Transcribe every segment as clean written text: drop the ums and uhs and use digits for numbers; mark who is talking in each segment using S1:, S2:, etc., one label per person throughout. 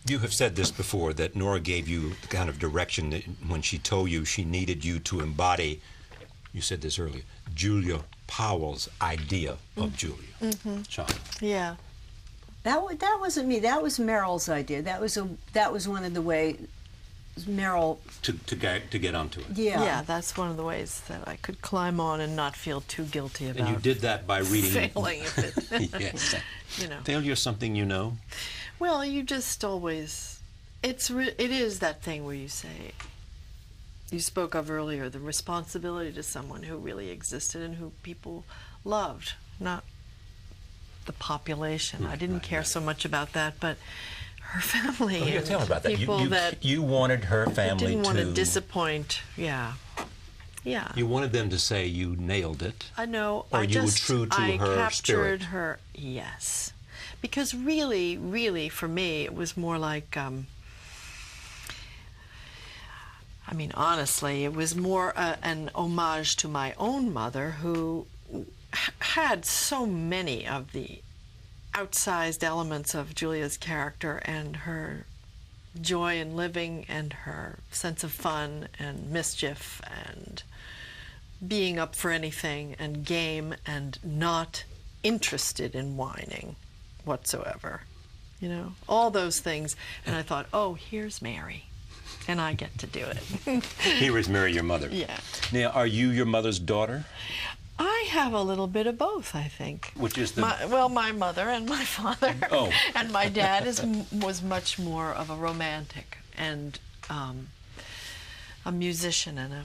S1: You have said this before, that Nora gave you the kind of direction that when she told you she needed you to embody, you said this earlier, Julia Powell's idea of Julia. Child.
S2: Yeah.
S3: That wasn't me. That was Meryl's idea. That was one of the ways Meryl
S1: to get onto it.
S3: Yeah.
S2: Yeah, that's one of the ways that I could climb on and not feel too guilty about.
S1: And you did that by reading.
S2: Failing at it.
S1: Yes.
S2: You know.
S1: Failure is something you know.
S2: Well, you just always. It is that thing where you say. You spoke of earlier the responsibility to someone who really existed and who people loved, not the population. I didn't care so much about that, but her family.
S1: Oh, yeah, tell me about that.
S2: People
S1: You wanted her family
S2: didn't want to disappoint. Yeah. Yeah.
S1: You wanted them to say you nailed it.
S2: I know.
S1: Or you were true to her
S2: captured
S1: spirit.
S2: Her. Yes. Because really, really, for me, it was more like. I mean, honestly, it was more an homage to my own mother, who had so many of the outsized elements of Julia's character, and her joy in living and her sense of fun and mischief and being up for anything and game and not interested in whining whatsoever. You know, all those things. And I thought, oh, here's Mary. And I get to do it.
S1: Here is Mary, your mother.
S2: Yeah.
S1: Now, are you your mother's daughter?
S2: I have a little bit of both, I think.
S1: Which is the...
S2: my mother and my father.
S1: Oh.
S2: And my dad was much more of a romantic and a musician and a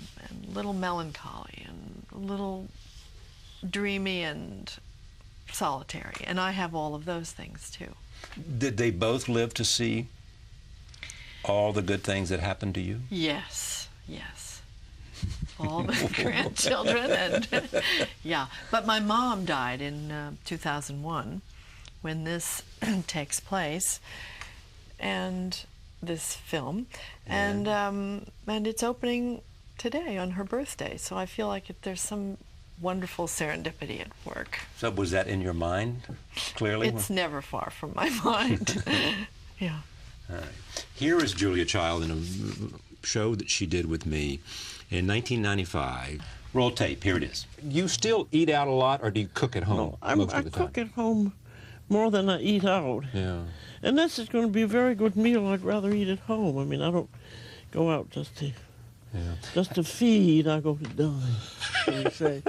S2: little melancholy and a little dreamy and solitary. And I have all of those things, too.
S1: Did they both live to see all the good things that happened to you?
S2: Yes, yes. All the grandchildren and yeah. But my mom died in 2001 when this takes place, and this film, and it's opening today on her birthday. So I feel like there's some wonderful serendipity at work.
S1: So was that in your mind, clearly?
S2: It's never far from my mind. Yeah.
S1: All right. Here is Julia Child in a show that she did with me in 1995. Roll tape. Here it is. You still eat out a lot, or do you cook at home most of the time?
S4: I cook at home more than I eat out.
S1: Yeah.
S4: Unless it's going to be a very good meal, I'd rather eat at home. I mean, I don't go out just to feed. I go to dine, shall we say.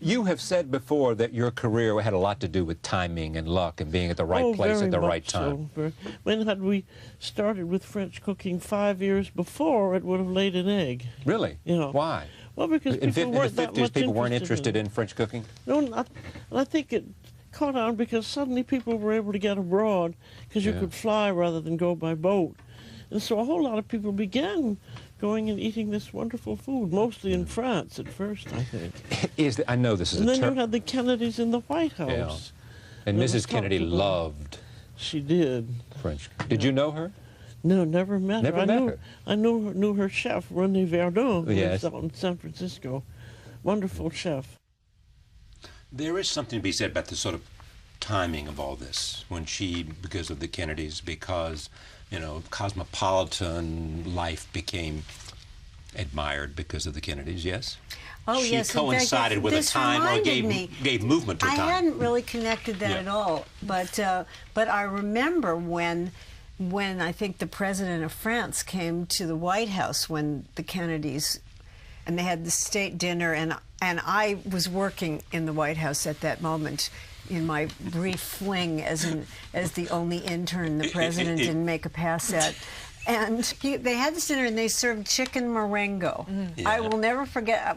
S1: You have said before that your career had a lot to do with timing and luck and being at the right place at the right time.
S4: So. When had we started with French cooking 5 years before, it would have laid an egg.
S1: Really?
S4: You know.
S1: Why?
S4: Well, because
S1: in
S4: people weren't
S1: the
S4: that
S1: 50s,
S4: much
S1: people weren't interested
S4: in
S1: in French cooking?
S4: No, I think it caught on because suddenly people were able to get abroad because you could fly rather than go by boat. And so a whole lot of people began going and eating this wonderful food, mostly in France at first, I think.
S1: I know this is
S4: and then you had the Kennedys in the White House.
S1: Yeah. And Mrs. Kennedy loved...
S4: She did.
S1: French. Did you know her?
S4: No, never met her.
S1: Never met her?
S4: I knew her chef, René Verdun, who
S1: yes.
S4: lives out in San Francisco. Wonderful chef.
S1: There is something to be said about the sort of timing of all this. When she, because of the Kennedys, because... you know, cosmopolitan life became admired because of the Kennedys, yes?
S3: Oh,
S1: she
S3: yes.
S1: coincided with a time or gave movement to a time.
S3: I hadn't really connected that at all, but I remember when I think the president of France came to the White House when the Kennedys, and they had the state dinner, and I was working in the White House at that moment. In my brief fling as the only intern the president didn't make a pass at. And they had this dinner and they served chicken marengo. Yeah. I will never forget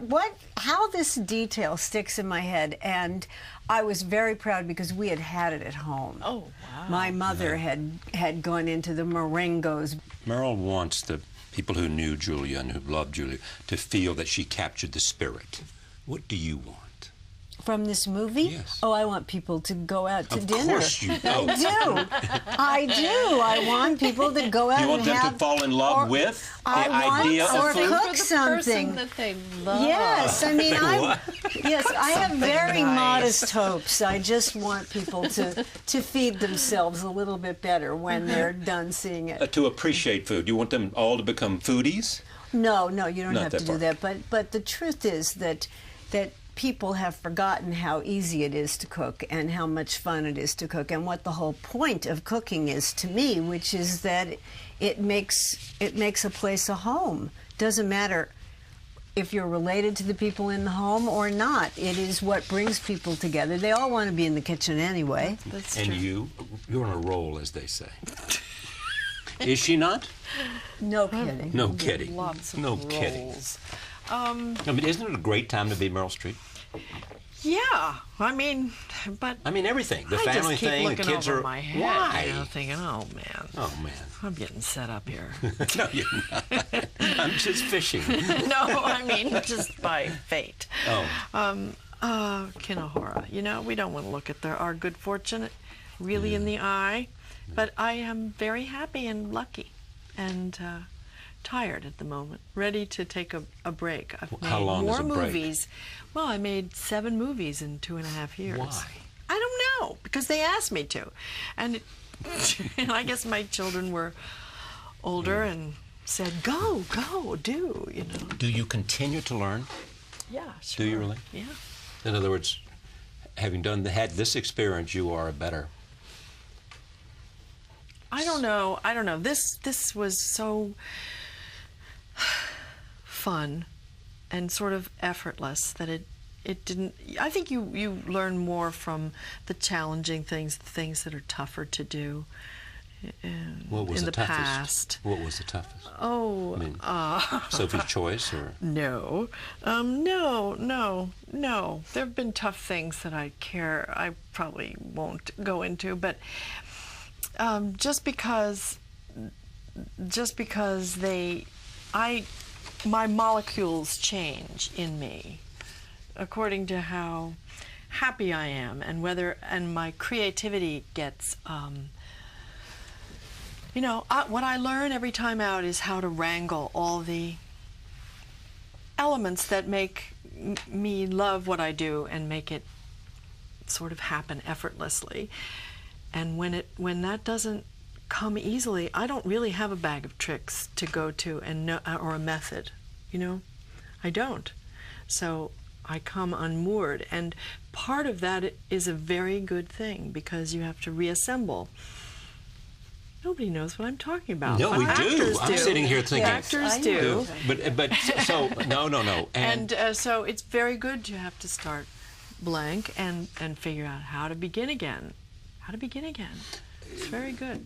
S3: how this detail sticks in my head. And I was very proud because we had it at home.
S2: Oh, wow.
S3: My mother had gone into the marengos.
S1: Meryl wants the people who knew Julia and who loved Julia to feel that she captured the spirit. What do you want?
S3: From this movie?
S1: Yes.
S3: Oh, I want people to go out to dinner.
S1: Of course you do.
S3: I do. I want people to go out
S1: You want
S3: and
S1: them
S3: have,
S1: to fall in love with the idea of
S3: or
S1: food?
S3: cook something
S2: that they love.
S3: Yes, I mean,
S1: What?
S3: I have very
S2: nice.
S3: modest hopes. I just want people to feed themselves a little bit better when they're done seeing it.
S1: To appreciate food. You want them all to become foodies?
S3: No, you don't
S1: Not
S3: have
S1: that
S3: to do
S1: part.
S3: that. But the truth is that people have forgotten how easy it is to cook and how much fun it is to cook and what the whole point of cooking is to me, which is that it makes a place a home. Doesn't matter if you're related to the people in the home or not. It is what brings people together. They all want to be in the kitchen anyway.
S2: That's
S1: And
S2: true.
S1: you're on a roll, as they say. Is she not?
S3: No kidding.
S1: No kidding.
S2: Lots of
S1: No
S2: rolls.
S1: kidding. I mean, isn't it a great time to be Meryl Streep?
S2: Yeah, I mean, but
S1: I mean, everything. The
S2: I
S1: family
S2: just keep
S1: thing, the
S2: looking
S1: kids
S2: over
S1: are.
S2: my head,
S1: Why?
S2: you know, thinking, oh man,
S1: Oh, man.
S2: I'm getting set up here.
S1: No, you're not. I'm just fishing.
S2: No, I mean just by fate.
S1: Oh.
S2: Kinohora, you know, we don't want to look at our good fortune really in the eye, but I am very happy and lucky and tired at the moment, ready to take a break. I've made
S1: How long
S2: more
S1: is a break?
S2: movies. Well, I made 7 movies in 2.5 years.
S1: Why?
S2: I don't know, because they asked me to. And, and I guess my children were older and said, go, do, you know.
S1: Do you continue to learn?
S2: Yeah, sure.
S1: Do you really?
S2: Yeah.
S1: In other words, having had this experience, you are a better.
S2: I don't know. This was so fun and sort of effortless that it didn't. I think you learn more from the challenging things, the things that are tougher to do
S1: What was
S2: in
S1: the
S2: the
S1: toughest?
S2: past.
S1: What was the toughest?
S2: Oh,
S1: I mean, Sophie's Choice, or
S2: no. No. There have been tough things that I probably won't go into, but just because my molecules change in me according to how happy I am and my creativity gets what I learn every time out is how to wrangle all the elements that make me love what I do and make it sort of happen effortlessly. And when that doesn't come easily, I don't really have a bag of tricks to go to or a method, you know? I don't. So I come unmoored, and part of that is a very good thing because you have to reassemble. Nobody knows what I'm talking about.
S1: No,
S2: but
S1: we do.
S2: actors
S1: I'm sitting here thinking.
S2: Actors do.
S1: But so no.
S2: And so it's very good to have to start blank and figure out how to begin again. It's very good.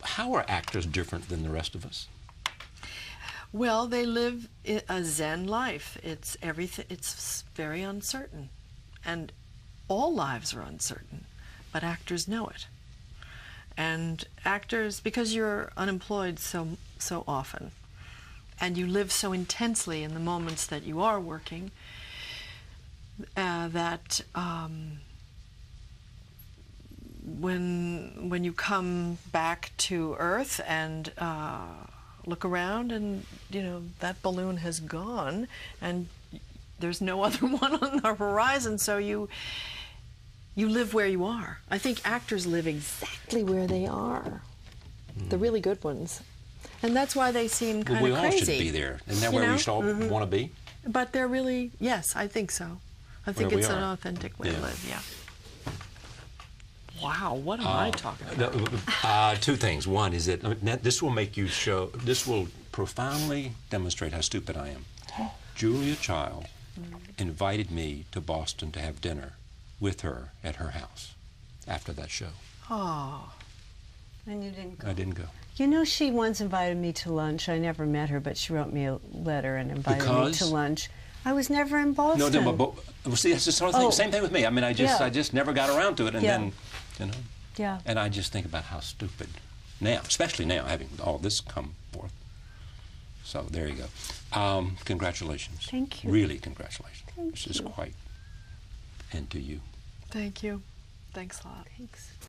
S1: How are actors different than the rest of us?
S2: Well, they live a Zen life. It's everything. It's very uncertain, and all lives are uncertain, but actors know it. And actors, because you're unemployed so often, and you live so intensely in the moments that you are working, that when you come back to Earth and look around, and that balloon has gone, and there's no other one on the horizon, so you live where you are. I think actors live exactly where they are, the really good ones. And that's why they seem kind of crazy.
S1: We all should be there. Isn't that where we should all want to be?
S2: But they're really, yes, I think so. I think
S1: Where we
S2: it's an
S1: are.
S2: authentic way to
S1: Yeah.
S2: live, yeah. Wow, what am I talking about?
S1: 2 things. One is that this will make you show, this will profoundly demonstrate how stupid I am. Julia Child invited me to Boston to have dinner with her at her house after that show.
S2: Oh,
S3: And you didn't go.
S1: I didn't go.
S3: You know, she once invited me to lunch. I never met her, but she wrote me a letter and invited me to lunch. I was never in Boston.
S1: No, well, see, that's the sort of thing. Same thing with me. I mean, I just never got around to it, and then,
S3: Yeah.
S1: And I just think about how stupid now, especially now, having all this come forth. So there you go. Congratulations.
S3: Thank you.
S1: Really, congratulations.
S3: Thank
S1: This is
S3: you.
S1: quite and to you.
S2: Thank you. Thanks a lot.
S3: Thanks.